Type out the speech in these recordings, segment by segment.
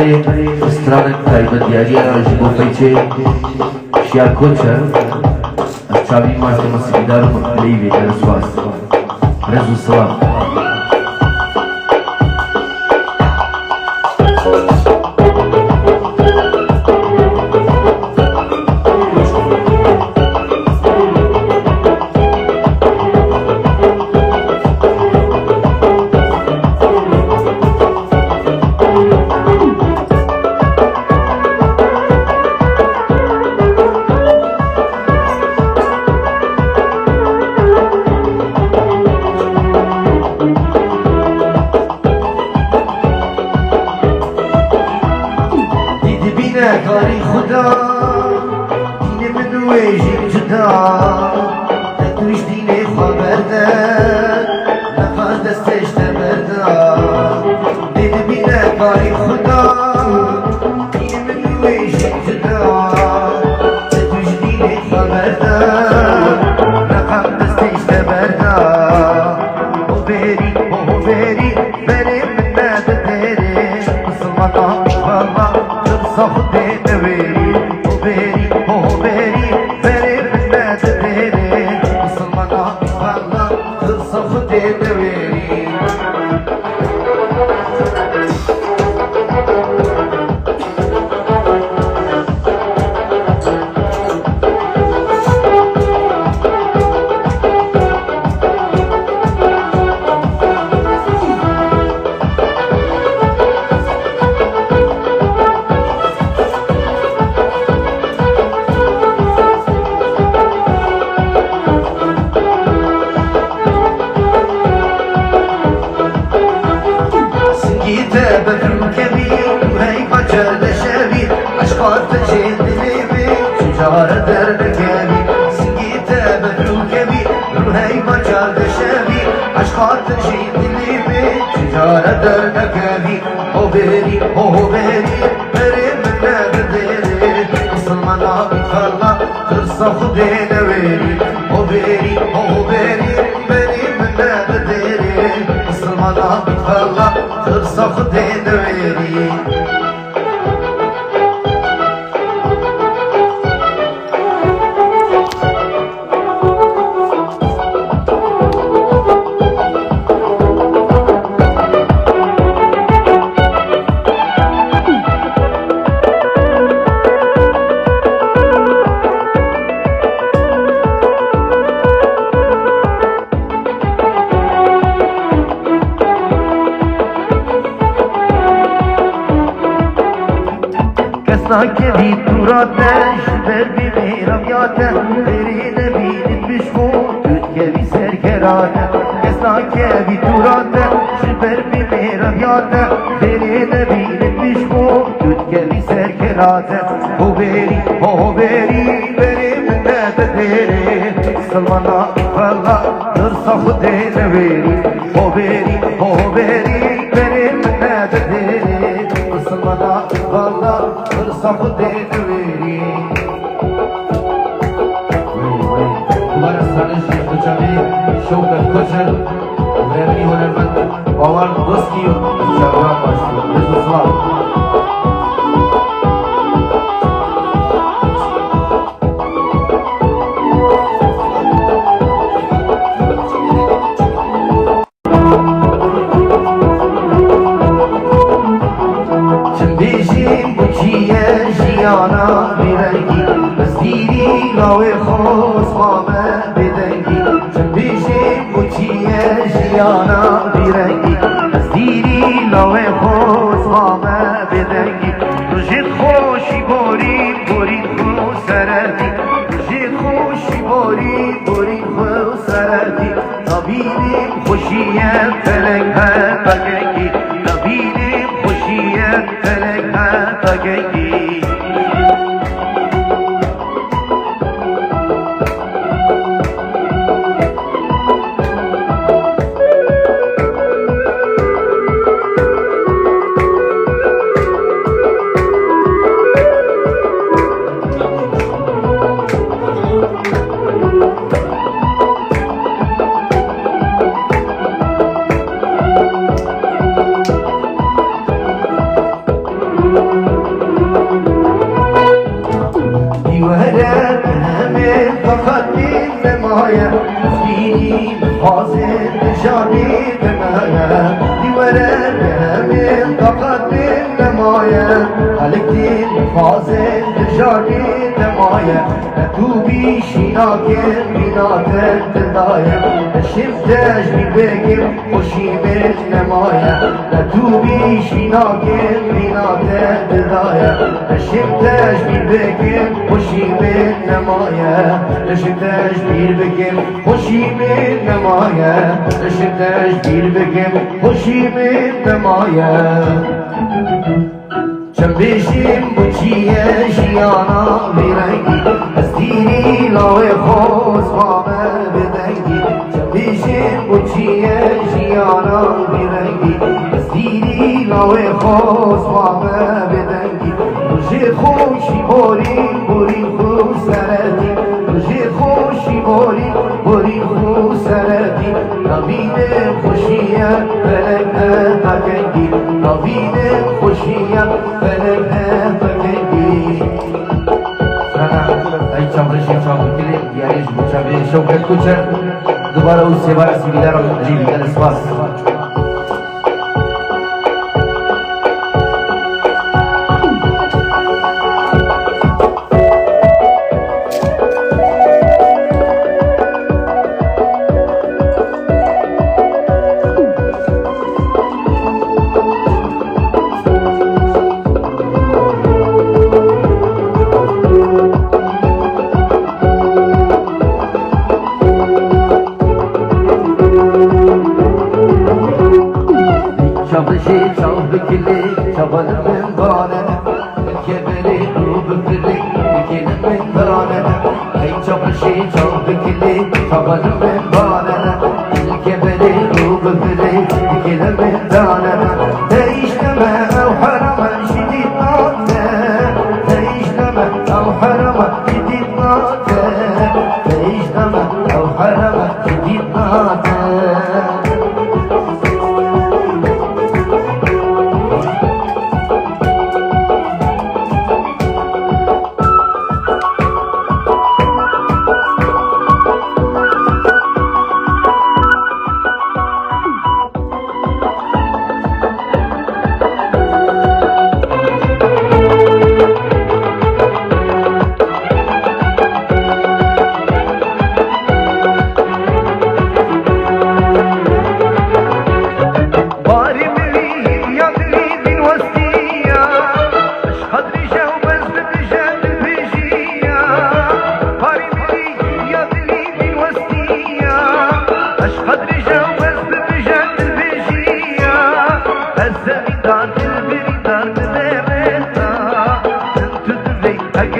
Felicitări strană taybediyaria jibofaice și alcocer Çavi mahkemesi giderim Leyvi Eraswas Rezu Salam کاری خدا دین من ویژیم جدا نتوش دین خبرده نفس دستش نبرده دید بینه کاری خدا دین من ویژیم جدا نتوش دین خبرده نفس دستش نبرده او بری بری من نداره مسلمان والله صخد نويري وبيري بيري بالناس بيري مسلمانا والله صخد نويري شعر درنكبي سنجيته بدرو كبي روحي ما جال دشبي عشقات تجيد اللي بي شجارة درنكبي هو بيري بيري من نادري مسلمانا بيتخلى ترسى خدي نويري هو بيري بيري من نادري مسلمانا بيتخلى ترسى خدي نويري Nakedi turatış verbi meyramiyate Verine bilinmiş bu tütkevi serkerate Esnakevi turatış verbi meyramiyate Verine bilinmiş bu tütkevi serkerate O beri minne bederi Salmana falla tırsa hudene veri O beri minne bederi Salmana falla صخد نويري دوباره سرش کچمی شوکت کچل غیری هنرمند باور دوستی و جواب باشد رضا سلام جیانا بیرنگی بزدیری گاوی خوز مامه بدنگی چون بیشیم بچیه جیانا بیرنگی بزدیری گاوی خوز مامه بدنگی روژید خوشی بورید خو سردی روژید خوشی بورید خو سردی نبینیم خوشیه فلک بگنگی نبینیم خوشیه فلک بگنگی طاقت نمايا فيني حاضر جاني دمايا دیواره من طاقت نمايا خلقتين حاضر جاني دمايا تو بیشینا کن بیناتت دلدایا شفتش بی بگم خوشی من نمایا تو بیشینا کن بیناتت دلدایا شفتش بی بگم خوشی من نمایا شفتش بی بگم خوشی من نمایا شفتش بی بگم خوشی من نمایا چم بیشیم بچیه جیانا بیرنگی از دیری لاوی خوز مامه بدنگی چم بیشیم بچیه جیانا بیرنگی از دیری لاوی خوز مامه بدنگی روژه خوشی بورین خو سردی روژه خوشی بورین خو سردی نبینه خوشیه فلک تکنگی نبینه خوشیه فلک تکنگی ای چمرشی چاوکلی دیاریش بچابه شوکت کوچر دوباره او سیبار سیبیدار و جیبی الاسواس Çabışı çabıkili çabalımın bağlanı Keberi rubukili dikilimin bağlanı Ey çabışı çabıkili çabalımın bağlanı Keberi rubukili dikilimin bağlanı Değişleme ev harama şiddet nate Değişleme ev harama şiddet nate Değişleme ev harama şiddet nate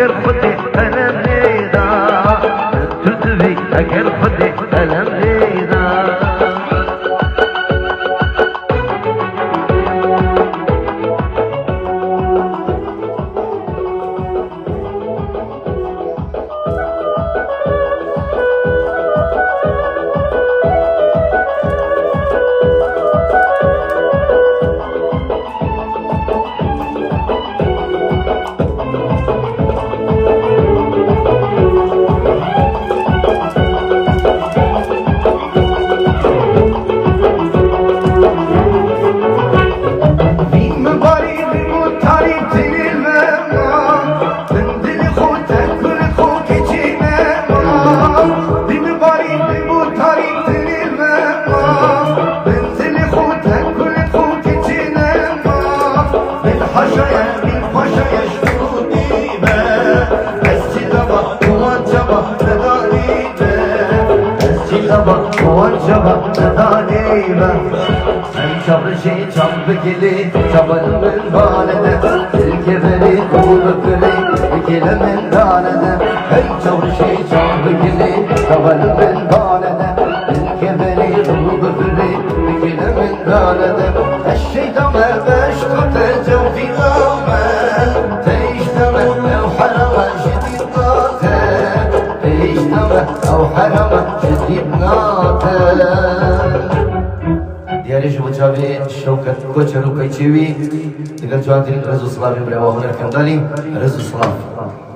اگر خودی علم نیدا تدوی اگر خودی علم نیدا Çabışı çabıkili çabalımın bağladı Tilkeveri kuvvetli ikilimin dağladı Hey çabışı çabıkili çabalımın bağladı Tilkeveri kuvvetli ikilimin dağladı Eşşeydame beşkate cevfidame Teşteme ev harama şedidnate Teşteme ev harama şedidnate دیاری جوچاوی شوکت کوچرو کیچوی دیگر جوان دین رزو سلامی برای هنر کندالی رزو سلام